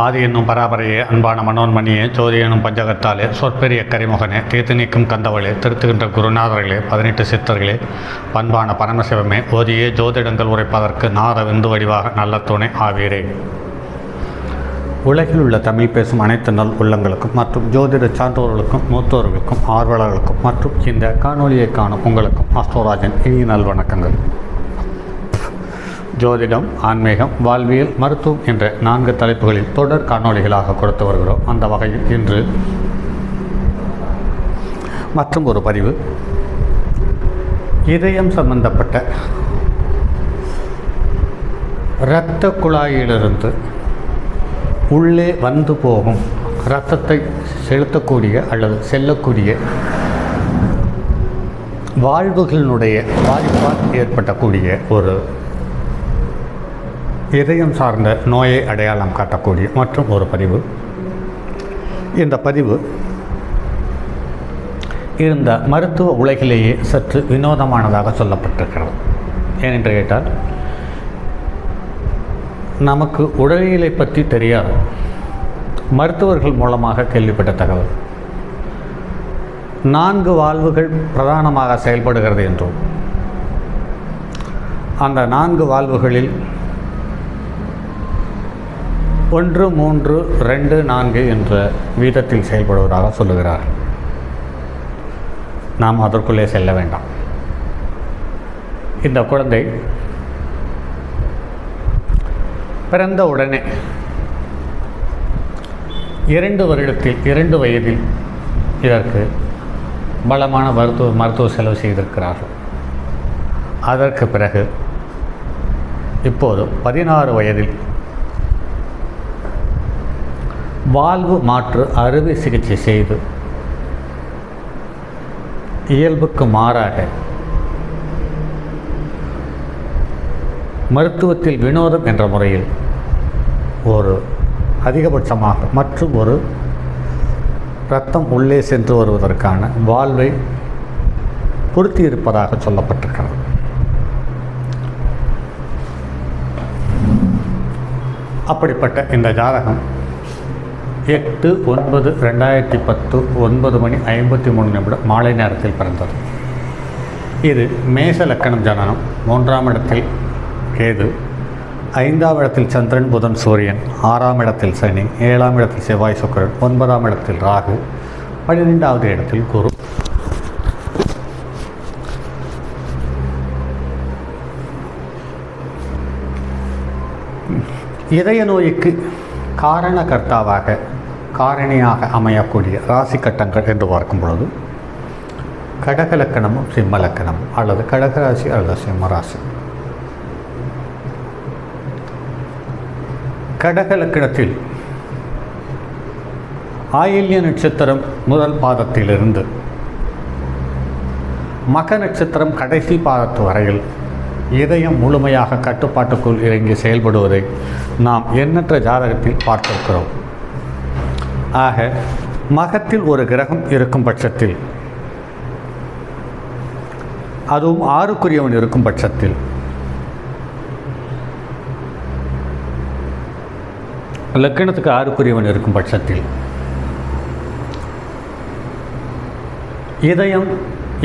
ஆதி என்னும் பராபரையே, அன்பான மனோன்மணியே, ஜோதி எனும் பஞ்சகத்தாலே, சொற்பெரிய கரிமுகனே, தீர்த்து நீக்கும் கந்தவளே, திருத்துகின்ற குருநாதர்களே, 18 சித்தர்களே, பண்பான பரமசிவமே, ஓதியே ஜோதிடங்கள் உரைப்பதற்கு நாத விந்து வடிவாக நல்ல துணை ஆவீரே. உலகில் உள்ள தமிழ் பேசும் அனைத்து நல் உள்ளங்களுக்கும் மற்றும் ஜோதிட சான்றோர்களுக்கும் மூத்தோர்களுக்கும் ஆர்வலர்களுக்கும் மற்றும் இந்த காணொலியை காணும் உங்களுக்கும் அஸ்ட்ரோராஜன் இனிய நல்வணக்கங்கள். ஜோதிடம், ஆன்மீகம், வாழ்வியல், மருத்துவம் என்ற 4 தலைப்புகளில் தொடர் காணொலிகளாக கொடுத்து வருகிறோம். அந்த வகையில் இன்று மற்றும் ஒரு பதிவு இதயம் சம்பந்தப்பட்ட இரத்த குழாயிலிருந்து உள்ளே வந்து போகும் இரத்தத்தை செலுத்தக்கூடிய அல்லது செல்லக்கூடிய வாழ்வுகளினுடைய பாதிப்பால் ஏற்பட்டக்கூடிய ஒரு இதயம் சார்ந்த நோயை அடையாளம் காட்டக்கூடிய மற்றும் ஒரு பதிவு. இந்த பதிவு இந்த மருத்துவ உலகிலேயே சற்று வினோதமானதாக சொல்லப்பட்டிருக்கிறது. ஏனென்று கேட்டால், நமக்கு உடலியலை பற்றி தெரியாது, மருத்துவர்கள் மூலமாக கேள்விப்பட்ட தகவல். 4 வால்வுகள் பிரதானமாக செயல்படுகிறது என்றும், அந்த 4 வால்வுகளில் 1, 3, 2, 4 என்ற வீதத்தில் செயல்படுவதாக சொல்லுகிறார். நாம் அதற்குள்ளே செல்ல வேண்டாம். இந்த குழந்தை பிறந்த உடனே 2 வருடத்தில் 2 வயதில் இதற்கு பலமான மருத்துவ செலவு செய்திருக்கிறார்கள். அதற்கு பிறகு இப்போது 16 வயதில் வால்வு மாற்று அறுவை சிகிச்சை செய்து இயல்புக்கு மாறாக மருத்துவத்தில் வினோதம் என்ற முறையில் ஒரு அதிகபட்சமாக மற்றும் ஒரு இரத்தம் உள்ளே சென்று வருவதற்கான வால்வை பொருத்தி இருப்பதாக சொல்லப்பட்டிருக்கிறது. அப்படிப்பட்ட இந்த ஜாதகம் 8/9/2010 9:53 மாலை நேரத்தில் பிறந்தது. இது மேஷ லக்கணம் ஜனனம். 3ஆம் இடத்தில் கேது, 5ஆம் இடத்தில் சந்திரன், புதன், சூரியன், 6ஆம் இடத்தில் சனி, 7ஆம் இடத்தில் செவ்வாய், சுக்கிரன், 9ஆம் இடத்தில் ராகு, 12ஆவது இடத்தில் குரு. இதய நோய்க்கு காரணகர்த்தாவாக காரணியாக அமையக்கூடிய ராசி கட்டங்கள் என்று பார்க்கும் பொழுது கடக லக்கணமும் சிம்ம லக்கணம் அல்லது கடகராசி அல்லது சிம்ம ராசி. கடக லக்கணத்தில் ஆயில்ய நட்சத்திரம் முதல் பாதத்திலிருந்து மக நட்சத்திரம் கடைசி பாதத்து வரையில் இதயம் முழுமையாக கட்டுப்பாட்டுக்குள் இறங்கி செயல்படுவதை நாம் எண்ணற்ற ஜாதகத்தில் பார்த்திருக்கிறோம். ஆக மகத்தில் ஒரு கிரகம் இருக்கும் பட்சத்தில், அதுவும் 6க்குரியவன் இருக்கும் பட்சத்தில், லக்கணத்துக்கு 6க்குரியவன் இருக்கும் பட்சத்தில்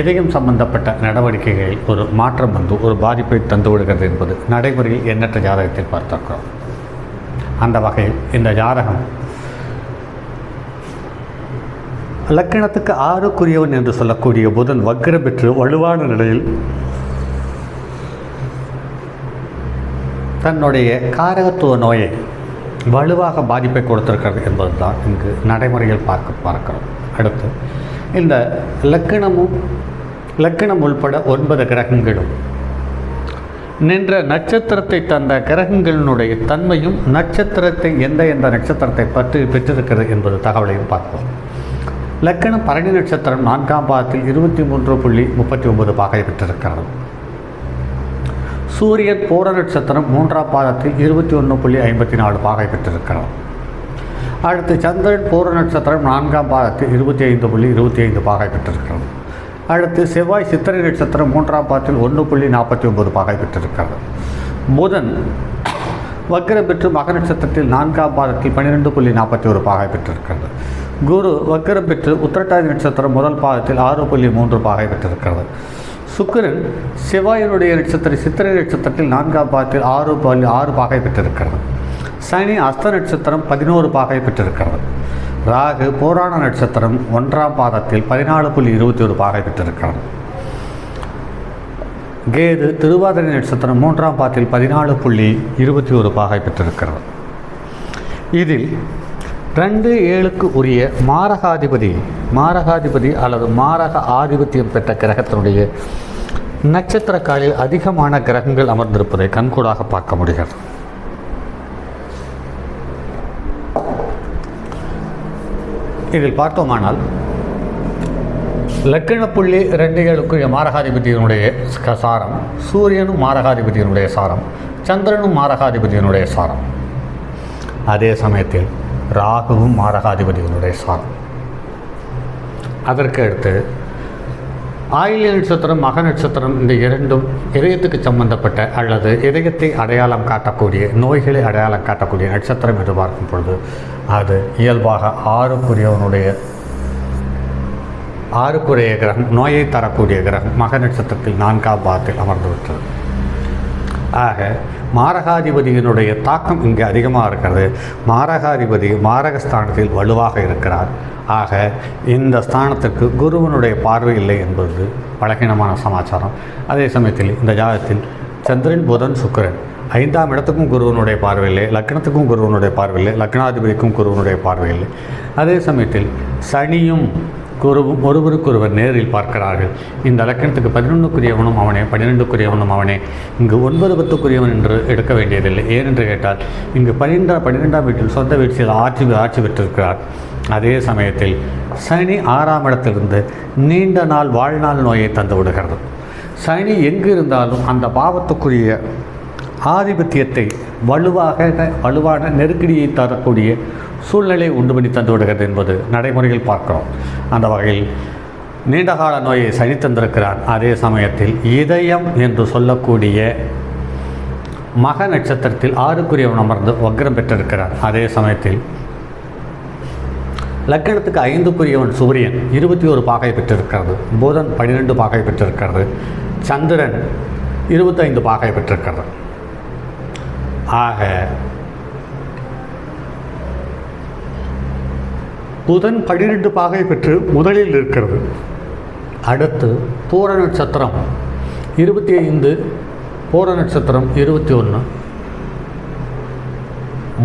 இதயம் சம்பந்தப்பட்ட நடவடிக்கைகளில் ஒரு மாற்றம் வந்து ஒரு பாதிப்பை தந்து விடுகிறது என்பது நடைமுறையில் எண்ணற்ற ஜாதகத்தில் பார்த்திருக்கிறோம். அந்த வகையில் இந்த ஜாதகம் லக்கணத்துக்கு 6க்குரியவன் என்று சொல்லக்கூடிய புதன் வக்ரம் பெற்று வலுவான நிலையில் தன்னுடைய காரகத்துவ நோயை வலுவாக பாதிப்பை கொடுத்திருக்கிறது என்பதுதான் இங்கு நடைமுறையில் பார்க்கிறோம். அடுத்து இந்த லக்கணம் உள்பட 9 கிரகங்களும் நின்ற நட்சத்திரத்தை தந்த கிரகங்களினுடைய தன்மையும் நட்சத்திரத்தை எந்த நட்சத்திரத்தை பற்றி பெற்றிருக்கிறது என்பது தகவலையும் பார்ப்போம். லக்கணம் பரணி நட்சத்திரம் 4ஆம் பாதத்தில் 23.39 பாகை பெற்றிருக்கிறது. சூரியன் பூர நட்சத்திரம் 3ஆம் பாதத்தில் 21.54 பாகை பெற்றிருக்கிறது. அடுத்து சந்திரன் பூர நட்சத்திரம் 4ஆம் பாதத்தில் 25.25 பாகை பெற்றிருக்கிறது. அடுத்து செவ்வாய் சித்திரை நட்சத்திரம் 3ஆம் பாதத்தில் 1.49 பாகை பெற்றிருக்கிறது. புதன் வக்ரம் பெற்று மக நட்சத்திரத்தில் 4ஆம் பாதத்தில் 12.41 பாகை பெற்றிருக்கிறது. குரு வக்ரம் பெற்று உத்திரட்டாதி நட்சத்திரம் முதல் பாதத்தில் 6.3 பாகை பெற்றிருக்கிறது. சுக்கிரன் செவ்வாயினுடைய நட்சத்திர சித்திரை நட்சத்திரத்தில் 4ஆம் பாதத்தில் 6.6 பாகை பெற்றிருக்கிறது. சனி அஸ்த நட்சத்திரம் 11 பாகை பெற்றிருக்கிறது. ராகு போராண நட்சத்திரம் 1ஆம் பாதத்தில் 14.21 பாகை பெற்றிருக்கிறது. கேது திருவாதிரை நட்சத்திரம் 3ஆம் பாதத்தில் 14.21 பாகை பெற்றிருக்கிறது. இதில் 2-7க்கு உரிய மாரகாதிபதி அல்லது மாரக ஆதிபத்தியம் பெற்ற கிரகத்தினுடைய நட்சத்திர காலில் அதிகமான கிரகங்கள் அமர்ந்திருப்பதை கண்கூடாக பார்க்க முடிகிறது. இதில் பார்த்தோமானால் லக்கணப்புள்ளி 2-7க்குரிய மாரகாதிபதியினுடைய சாரம், சூரியனும் மாரகாதிபதியினுடைய சாரம், சந்திரனும் மாரகாதிபதியினுடைய சாரம், அதே சமயத்தில் ராகுவும் மாரகாதிபதியினுடைய சாரம். அதற்கு அடுத்து ஆயில்ய நட்சத்திரம் மக நட்சத்திரம் இந்த இரண்டும் இதயத்துக்கு சம்பந்தப்பட்ட அல்லது இதயத்தை அடையாளம் காட்டக்கூடிய நோய்களை அடையாளம் காட்டக்கூடிய நட்சத்திரம் என்று பார்க்கும் பொழுது அது இயல்பாக ஆறுக்குரிய கிரகம், நோயை தரக்கூடிய கிரகம் மக நட்சத்திரத்தில் 4ஆம் பாதத்தில் அமர்ந்துவிட்டது. ஆக மாரகாதிபதியினுடைய தாக்கம் இங்கே அதிகமாக இருக்கிறது. மாரகாதிபதி மாரகஸ்தானத்தில் வலுவாக இருக்கிறார். ஆக இந்த ஸ்தானத்திற்கு குருவனுடைய பார்வை இல்லை என்பது பலகீனமான சமாச்சாரம். அதே சமயத்தில் இந்த ஜாதகத்தில் சந்திரன் புதன் சுக்கிரன் 5ஆம் இடத்துக்கும் குருவனுடைய பார்வையில்லை, லக்னத்துக்கும் குருவனுடைய பார்வையில்லை, லக்னாதிபதிக்கும் குருவனுடைய பார்வையில்லை. அதே சமயத்தில் சனியும் குருவும் ஒருவருக்கொருவர் நேரில் பார்க்கிறார்கள். இந்த லக்கணத்துக்கு 11க்குரியவனும் அவனே, 12க்குரியவனும் அவனே. இங்கு 9, 10க்குரியவன் என்று எடுக்க வேண்டியதில்லை. ஏனென்று கேட்டால் இங்கு 12ஆம் வீட்டில் சொந்த வீட்டில் ஆட்சி பெற்றிருக்கிறார். அதே சமயத்தில் சனி 6ஆம் இடத்திலிருந்து நீண்ட நாள் வாழ்நாள் நோயை தந்து விடுகிறது. சனி எங்கு இருந்தாலும் அந்த பாவத்துக்குரிய ஆதிபத்தியத்தை வலுவான நெருக்கடியை தரக்கூடிய சூழ்நிலை உண்டு பண்ணி தந்து விடுகிறது என்பது நடைமுறையில் பார்க்கிறோம். அந்த வகையில் நீண்டகால நோயை சனி தந்திருக்கிறார். அதே சமயத்தில் இதயம் என்று சொல்லக்கூடிய மக நட்சத்திரத்தில் 6க்குரியவன் அமர்ந்து வக்ரம் பெற்றிருக்கிறார். அதே சமயத்தில் லக்கணத்துக்கு 5க்குரியவன் சூரியன் 21 பாகை பெற்றிருக்கிறது. புதன் 12 பாகை பெற்றிருக்கிறது. சந்திரன் 25 பாகை பெற்றிருக்கிறது. ஆக புதன் 12 பாகை பெற்று முதலில் இருக்கிறது. அடுத்து பூர நட்சத்திரம் 25, பூர நட்சத்திரம் 21,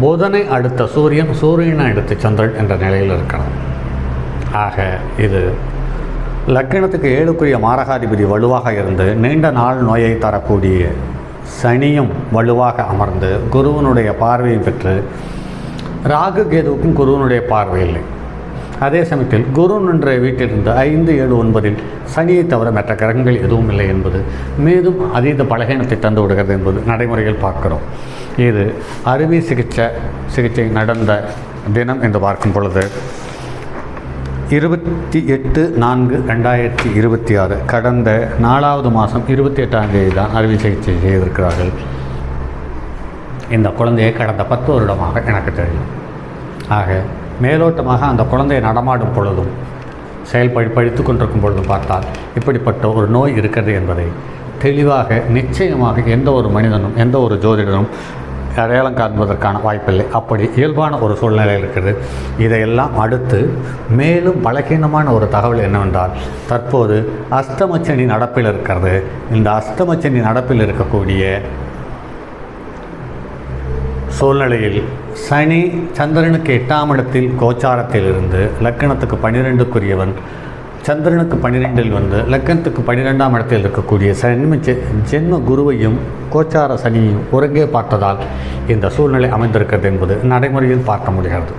புதனை அடுத்த சூரியனை அடுத்த சந்திரன் என்ற நிலையில் இருக்கிறது. ஆக இது லக்கணத்துக்கு 7க்குரிய மாரகாதிபதி வலுவாக இருந்து நீண்ட நாள் நோயை தரக்கூடிய சனியும் வலுவாக அமர்ந்து குருவனுடைய பார்வையை பெற்று, ராகு கேதுவுக்கும் குருவனுடைய பார்வை இல்லை. அதே சமயத்தில் குரு என்ற வீட்டிலிருந்து 5, 7, 9 சனியை தவிர மற்ற கிரகங்கள் எதுவும் இல்லை என்பது மேலும் அதீத பலகீனத்தை தந்து விடுகிறது என்பது நடைமுறையில் பார்க்கிறோம். இது அறுவை சிகிச்சை நடந்த தினம் என்று பார்க்கும் பொழுது 28/4/2026 கடந்த 4வது மாதம் 28ஆம் தேதி தான் அறுவை சிகிச்சை செய்திருக்கிறார்கள். இந்த குழந்தையை கடந்த 10 வருடமாக எனக்கு தெரியும். ஆக மேலோட்டமாக அந்த குழந்தையை நடமாடும் பொழுதும் படித்து கொண்டிருக்கும் பொழுதும் பார்த்தால் இப்படிப்பட்ட ஒரு நோய் இருக்கிறது என்பதை தெளிவாக நிச்சயமாக எந்த ஒரு மனிதனும் எந்த ஒரு ஜோதிடனும் அடையாளம் காண்பதற்கான வாய்ப்பில்லை. அப்படி இயல்பான ஒரு சூழ்நிலை இருக்கிறது. இதையெல்லாம் அடுத்து மேலும் பலகீனமான ஒரு தகவல் என்னவென்றால், தற்போது அஷ்டமச்சனி நடப்பில் இருக்கிறது. இந்த அஷ்டமச்சனி நடப்பில் இருக்கக்கூடிய சூழ்நிலையில் சனி சந்திரனுக்கு 8ஆம் இடத்தில் கோச்சாரத்தில் இருந்து லக்கணத்துக்கு 12க்குரியவன் சந்திரனுக்கு 12இல் வந்து லக்கணத்துக்கு 12ஆம் இடத்தில் இருக்கக்கூடிய ஜென்ம குருவையும் கோச்சார சனியையும் ஒருங்கே பார்த்ததால் இந்த சூழ்நிலை அமைந்திருக்கிறது என்பது நடைமுறையில் பார்க்க முடிகிறது.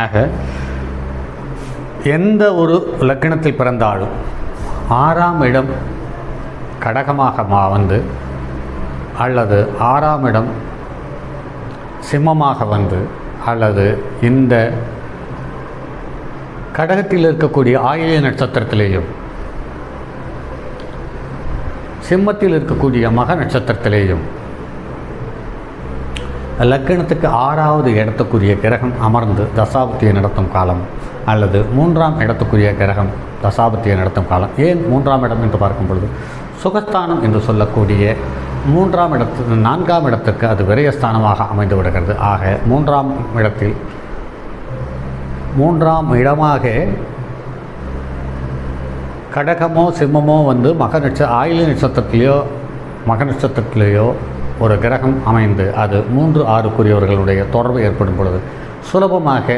ஆக எந்த ஒரு லக்கணத்தில் பிறந்தாலும் 6ஆம் இடம் கடகமாக வந்து அல்லது 6ஆம் இடம் சிம்மமாக வந்து அல்லது இந்த கடகத்தில் இருக்கக்கூடிய ஆயில்ய நட்சத்திரத்திலேயும் சிம்மத்தில் இருக்கக்கூடிய மக நட்சத்திரத்திலேயும் லக்கணத்துக்கு 6வது இடத்துக்குரிய கிரகம் அமர்ந்து தசாபுத்தியை நடத்தும் காலம் அல்லது 3ஆம் இடத்துக்குரிய கிரகம் தசாபுத்தியை நடத்தும் காலம். ஏன் 3ஆம் இடம் என்று பார்க்கும் பொழுது சுகஸ்தானம் என்று சொல்லக்கூடிய 4ஆம் இடத்துக்கு அது விரயஸ்தானமாக அமைந்து விடுகிறது. ஆக 3ஆம் இடத்தில் 3ஆம் இடமாக கடகமோ சிம்மமோ வந்து ஆயில்ய நட்சத்திரத்திலேயோ மக நட்சத்திரத்திலேயோ ஒரு கிரகம் அமைந்து அது 3-6க்குரியவர்களுடைய தொடர்பு ஏற்படும் பொழுது சுலபமாக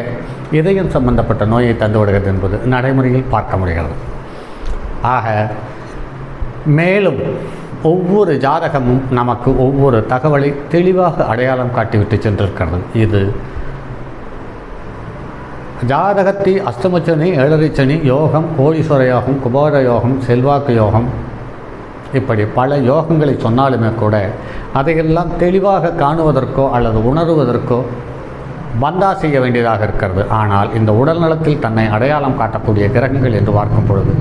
இதயம் சம்பந்தப்பட்ட நோயை தந்துவிடுகிறது என்பது நடைமுறையில் பார்க்க முடிகிறது. ஆக மேலும் ஒவ்வொரு ஜாதகமும் நமக்கு ஒவ்வொரு தகவலை தெளிவாக அடையாளம் காட்டிவிட்டு சென்றிருக்கிறது. இது ஜாதகத்தை அஷ்டமச்சனி, ஏழரை சனி, யோகம், கோடீஸ்வர யோகம், குபேர யோகம், செல்வாக்கு யோகம், இப்படி பல யோகங்களை சொன்னாலுமே கூட அதையெல்லாம் தெளிவாக காணுவதற்கோ அல்லது உணருவதற்கோ பந்தா செய்ய வேண்டியதாக இருக்கிறது. ஆனால் இந்த உடல் நலத்தில் தன்னை அடையாளம் காட்டக்கூடிய கிரகங்கள் என்று பார்க்கும் பொழுது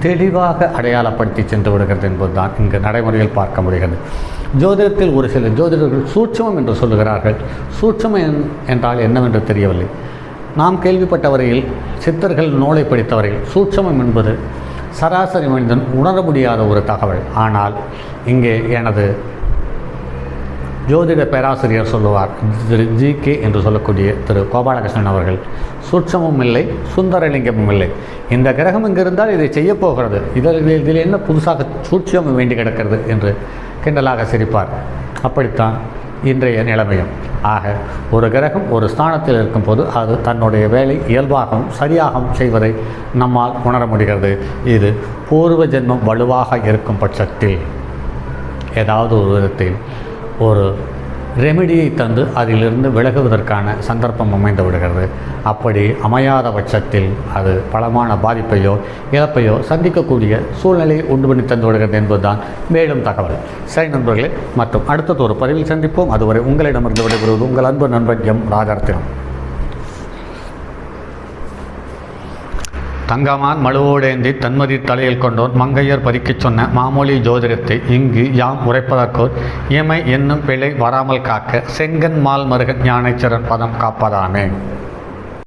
தெளிவாக அடையாளப்படுத்தி சென்று விடுகிறது என்பதுதான் இங்கு நடைமுறையில் பார்க்க முடிகிறது. ஜோதிடத்தில் ஒரு சில ஜோதிடர்கள் சூட்சமம் என்று சொல்லுகிறார்கள். சூட்சமம் என்றால் என்னவென்று தெரியவில்லை. நாம் கேள்விப்பட்ட வரையில் சித்தர்கள் நூலை படித்தவரையில் சூட்சமம் என்பது சராசரி மனிதன் உணர முடியாத ஒரு தகவல். ஆனால் இங்கே எனது ஜோதிட பேராசிரியர் சொல்லுவார், திரு GK என்று சொல்லக்கூடிய திரு கோபாலகிருஷ்ணன் அவர்கள், சூட்சமும் இல்லை, சுந்தரலிங்கமும் இல்லை. இந்த கிரகம் இங்கே இருந்தால் இதை செய்யப்போகிறது, இதில் என்ன புதுசாக சூட்சமும் வேண்டி கிடக்கிறது என்று கிண்டலாக சிரிப்பார். அப்படித்தான் இன்றைய நிலைமையும். ஆக ஒரு கிரகம் ஒரு ஸ்தானத்தில் இருக்கும்போது அது தன்னுடைய வேலை இயல்பாகவும் சரியாகவும் செய்வதை நம்மால் உணர முடிகிறது. இது பூர்வ ஜென்மம் வலுவாக இருக்கும் பட்சத்தில் ஏதாவது ஒரு விதத்தில் ஒரு ரெமிடியை தந்து அதிலிருந்து விலகுவதற்கான சந்தர்ப்பம் அமைந்து விடுகிறது. அப்படி அமையாத பட்சத்தில் அது பலமான பாதிப்பையோ இழப்பையோ சந்திக்கக்கூடிய சூழ்நிலையை உண்டு பண்ணி தந்து விடுகிறது என்பதுதான் மேலும் தகவல். சரி நண்பர்களே, மற்றும் அடுத்தது ஒரு பதிவில் சந்திப்போம். அதுவரை உங்களிடமிருந்து விடைபெறுவது உங்கள் அன்பு நண்பன் எம் ராஜரத்தினம். தங்கமான் மழுவோடேந்தி தன்மதி தலையில் கொண்டோன் மங்கையர் பறிக்கச் சொன்ன மாமொழி ஜோதிடத்தை இங்கு யாம் உரைப்பதற்கோர் இயமை என்னும் பிழை வராமல் காக்க செங்கன் மால் மருகன் ஞானேச்சரன் பதம் காப்பதாமே.